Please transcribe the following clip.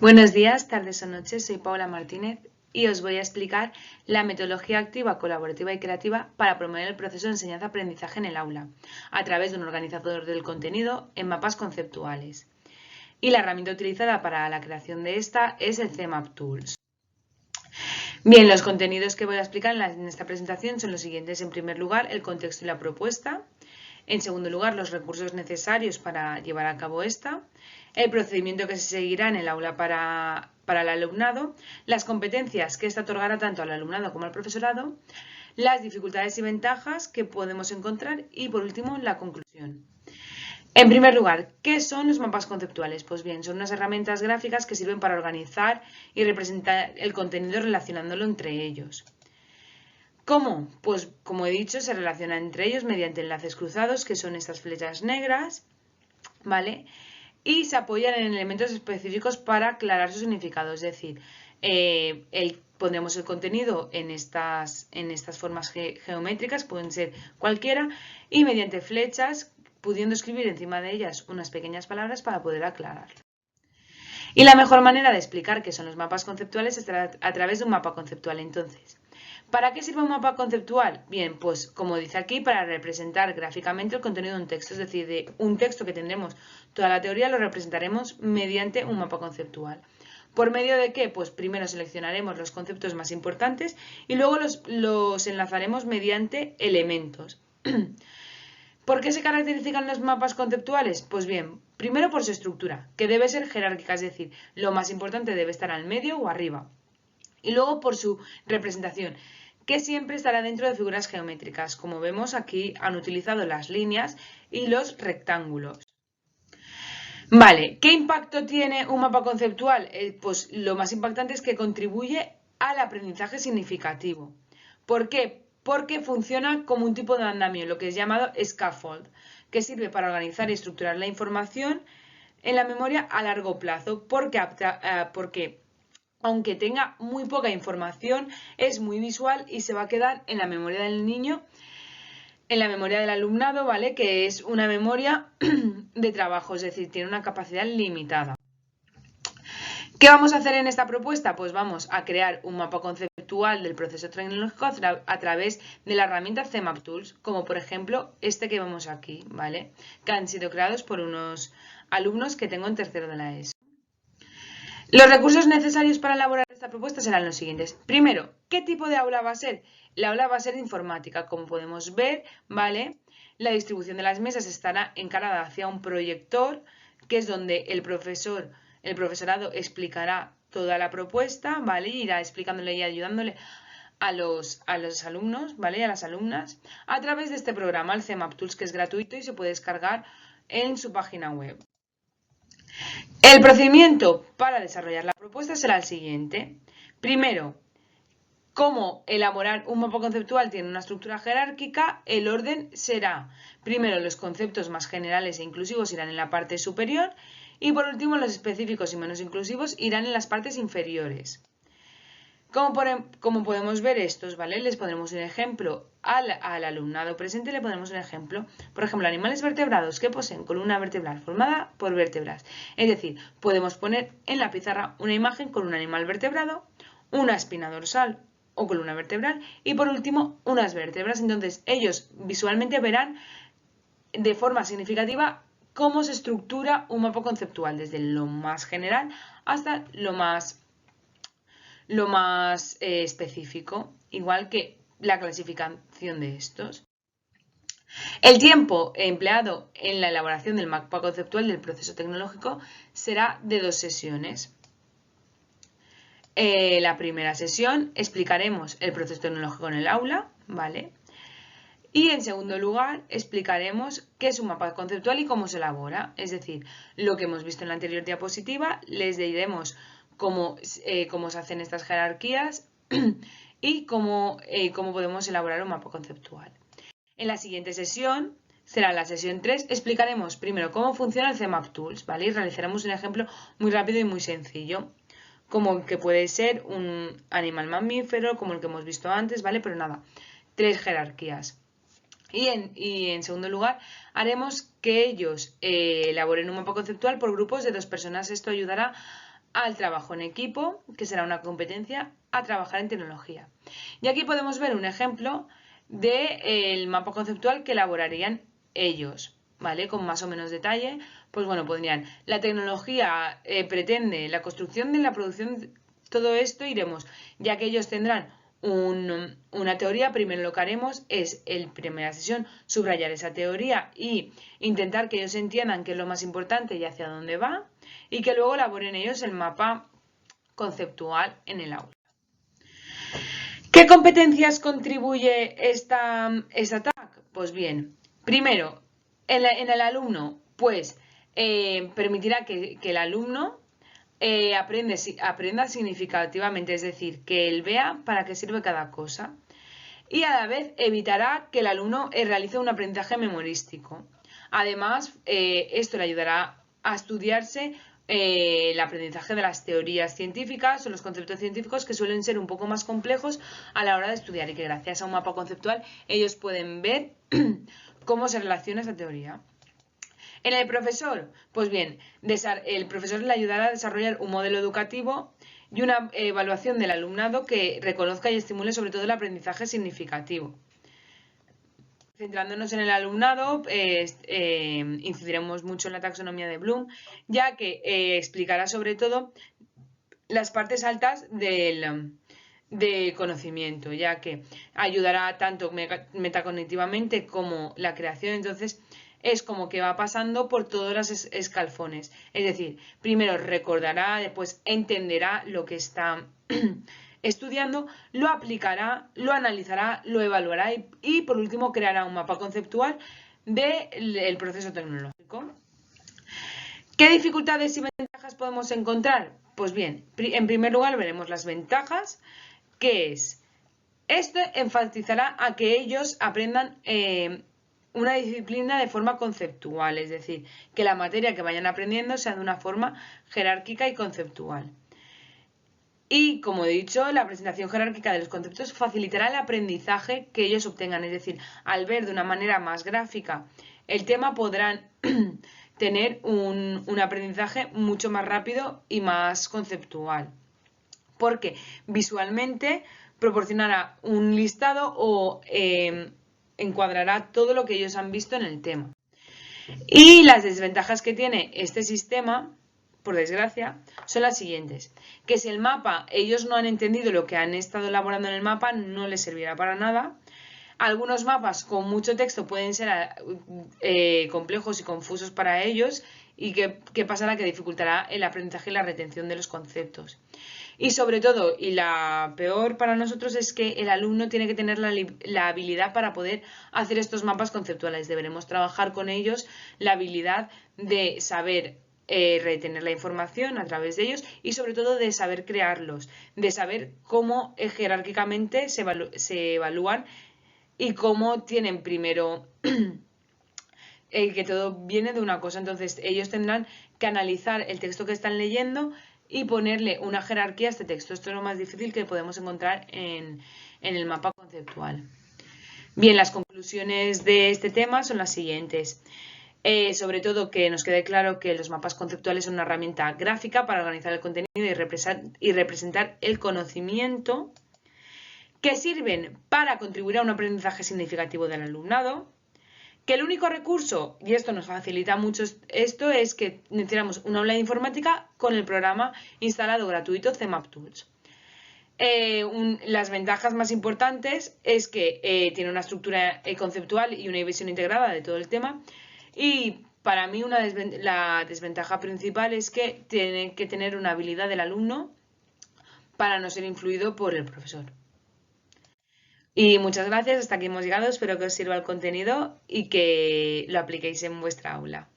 Buenos días, tardes o noches, soy Paula Martínez y os voy a explicar la metodología activa, colaborativa y creativa para promover el proceso de enseñanza-aprendizaje en el aula, a través de un organizador del contenido en mapas conceptuales. Y la herramienta utilizada para la creación de esta es el CMAP Tools. Bien, los contenidos que voy a explicar en esta presentación son los siguientes. En primer lugar, el contexto y la propuesta. En segundo lugar, los recursos necesarios para llevar a cabo esta. El procedimiento que se seguirá en el aula para el alumnado. Las competencias que esta otorgará tanto al alumnado como al profesorado. Las dificultades y ventajas que podemos encontrar. Y por último, la conclusión. En primer lugar, ¿qué son los mapas conceptuales? Pues bien, son unas herramientas gráficas que sirven para organizar y representar el contenido relacionándolo entre ellos. ¿Cómo? Pues como he dicho, se relacionan entre ellos mediante enlaces cruzados, que son estas flechas negras, ¿vale? Y se apoyan en elementos específicos para aclarar su significado, es decir, pondremos el contenido en estas formas geométricas, pueden ser cualquiera, y mediante flechas, pudiendo escribir encima de ellas unas pequeñas palabras para poder aclarar. Y la mejor manera de explicar qué son los mapas conceptuales es a través de un mapa conceptual. Entonces, ¿para qué sirve un mapa conceptual? Bien, pues como dice aquí, para representar gráficamente el contenido de un texto, es decir, de un texto que tendremos toda la teoría lo representaremos mediante un mapa conceptual. ¿Por medio de qué? Pues primero seleccionaremos los conceptos más importantes y luego los enlazaremos mediante elementos. ¿Por qué se caracterizan los mapas conceptuales? Pues bien, primero por su estructura, que debe ser jerárquica, es decir, lo más importante debe estar al medio o arriba. Y luego por su representación, que siempre estará dentro de figuras geométricas. Como vemos aquí han utilizado las líneas y los rectángulos. Vale, ¿qué impacto tiene un mapa conceptual? Pues lo más impactante es que contribuye al aprendizaje significativo. ¿Por qué? Porque funciona como un tipo de andamio, lo que es llamado scaffold, que sirve para organizar y estructurar la información en la memoria a largo plazo, porque aunque tenga muy poca información, es muy visual y se va a quedar en la memoria del niño, en la memoria del alumnado, ¿vale? Que es una memoria de trabajo, es decir, tiene una capacidad limitada. ¿Qué vamos a hacer en esta propuesta? Pues vamos a crear un mapa conceptual del proceso tecnológico a través de la herramienta CMAP Tools, como por ejemplo este que vemos aquí, ¿vale? Que han sido creados por unos alumnos que tengo en tercero de la ESO. Los recursos necesarios para elaborar esta propuesta serán los siguientes. Primero, ¿qué tipo de aula va a ser? La aula va a ser de informática. Como podemos ver, ¿vale? La distribución de las mesas estará encarada hacia un proyector, que es donde el profesorado explicará toda la propuesta, ¿vale? Y irá explicándole y ayudándole a los alumnos, ¿vale? Y a las alumnas, a través de este programa, el CMAP Tools, que es gratuito y se puede descargar en su página web. El procedimiento para desarrollar la propuesta será el siguiente. Primero, cómo elaborar un mapa conceptual tiene una estructura jerárquica, el orden será, primero, los conceptos más generales e inclusivos irán en la parte superior y por último los específicos y menos inclusivos irán en las partes inferiores. Como podemos ver estos, ¿vale? Les pondremos un ejemplo al alumnado presente, le pondremos un ejemplo. Por ejemplo, animales vertebrados que poseen columna vertebral formada por vértebras. Es decir, podemos poner en la pizarra una imagen con un animal vertebrado, una espina dorsal o columna vertebral y por último unas vértebras. Entonces ellos visualmente verán de forma significativa cómo se estructura un mapa conceptual, desde lo más general hasta lo más específico, igual que la clasificación de estos. El tiempo empleado en la elaboración del mapa conceptual del proceso tecnológico será de 2 sesiones. La primera sesión explicaremos el proceso tecnológico en el aula, ¿vale? Y en segundo lugar explicaremos qué es un mapa conceptual y cómo se elabora, es decir, lo que hemos visto en la anterior diapositiva, les diremos cómo se hacen estas jerarquías y cómo podemos elaborar un mapa conceptual. En la siguiente sesión, será la sesión 3, explicaremos primero cómo funciona el CMAP Tools, ¿vale? Y realizaremos un ejemplo muy rápido y muy sencillo, como que puede ser un animal mamífero, como el que hemos visto antes, ¿vale? Pero nada, 3 jerarquías. Y en segundo lugar, haremos que ellos elaboren un mapa conceptual por grupos de 2 personas. Esto ayudará al trabajo en equipo, que será una competencia, a trabajar en tecnología. Y aquí podemos ver un ejemplo del mapa conceptual que elaborarían ellos, ¿vale? Con más o menos detalle, pues bueno, pondrían, la tecnología pretende la construcción de la producción, todo esto iremos, ya que ellos tendrán una teoría. Primero lo que haremos es, en primera sesión, subrayar esa teoría y intentar que ellos entiendan qué es lo más importante y hacia dónde va, y que luego elaboren ellos el mapa conceptual en el aula. ¿Qué competencias contribuye esta TAC? Pues bien, primero, en el alumno, pues permitirá que el alumno aprenda significativamente, es decir, que él vea para qué sirve cada cosa. Y a la vez evitará que el alumno realice un aprendizaje memorístico. Además, esto le ayudará a estudiarse el aprendizaje de las teorías científicas o los conceptos científicos, que suelen ser un poco más complejos a la hora de estudiar, y que gracias a un mapa conceptual ellos pueden ver cómo se relaciona esa teoría. En el profesor, pues bien, el profesor le ayudará a desarrollar un modelo educativo y una evaluación del alumnado que reconozca y estimule sobre todo el aprendizaje significativo. Centrándonos en el alumnado, incidiremos mucho en la taxonomía de Bloom, ya que explicará sobre todo las partes altas del conocimiento, ya que ayudará tanto metacognitivamente como la creación. Entonces, es como que va pasando por todos los escalfones. Es decir, primero recordará, después entenderá lo que está estudiando, lo aplicará, lo analizará, lo evaluará y por último creará un mapa conceptual del proceso tecnológico. ¿Qué dificultades y ventajas podemos encontrar? Pues bien, en primer lugar veremos las ventajas, que es, esto enfatizará a que ellos aprendan una disciplina de forma conceptual, es decir, que la materia que vayan aprendiendo sea de una forma jerárquica y conceptual. Y, como he dicho, la presentación jerárquica de los conceptos facilitará el aprendizaje que ellos obtengan, es decir, al ver de una manera más gráfica el tema podrán tener un aprendizaje mucho más rápido y más conceptual, porque visualmente proporcionará un listado o encuadrará todo lo que ellos han visto en el tema. Y las desventajas que tiene este sistema, por desgracia, son las siguientes: que si el mapa, ellos no han entendido lo que han estado elaborando en el mapa, no les servirá para nada. Algunos mapas con mucho texto pueden ser complejos y confusos para ellos, y que pasará que dificultará el aprendizaje y la retención de los conceptos. Y sobre todo, y la peor para nosotros, es que el alumno tiene que tener la habilidad para poder hacer estos mapas conceptuales. Deberemos trabajar con ellos la habilidad de saber retener la información a través de ellos y sobre todo de saber crearlos, de saber cómo jerárquicamente se evalúan y cómo tienen primero que todo viene de una cosa. Entonces ellos tendrán que analizar el texto que están leyendo y ponerle una jerarquía a este texto. Esto es lo más difícil que podemos encontrar en el mapa conceptual. Bien, las conclusiones de este tema son las siguientes. Sobre todo, que nos quede claro que los mapas conceptuales son una herramienta gráfica para organizar el contenido y representar el conocimiento, que sirven para contribuir a un aprendizaje significativo del alumnado, que el único recurso, y esto nos facilita mucho esto, es que necesitamos un aula de informática con el programa instalado gratuito CMapTools. Las ventajas más importantes es que tiene una estructura conceptual y una visión integrada de todo el tema, y para mí la desventaja principal es que tiene que tener una habilidad del alumno para no ser influido por el profesor. Y muchas gracias, hasta aquí hemos llegado, espero que os sirva el contenido y que lo apliquéis en vuestra aula.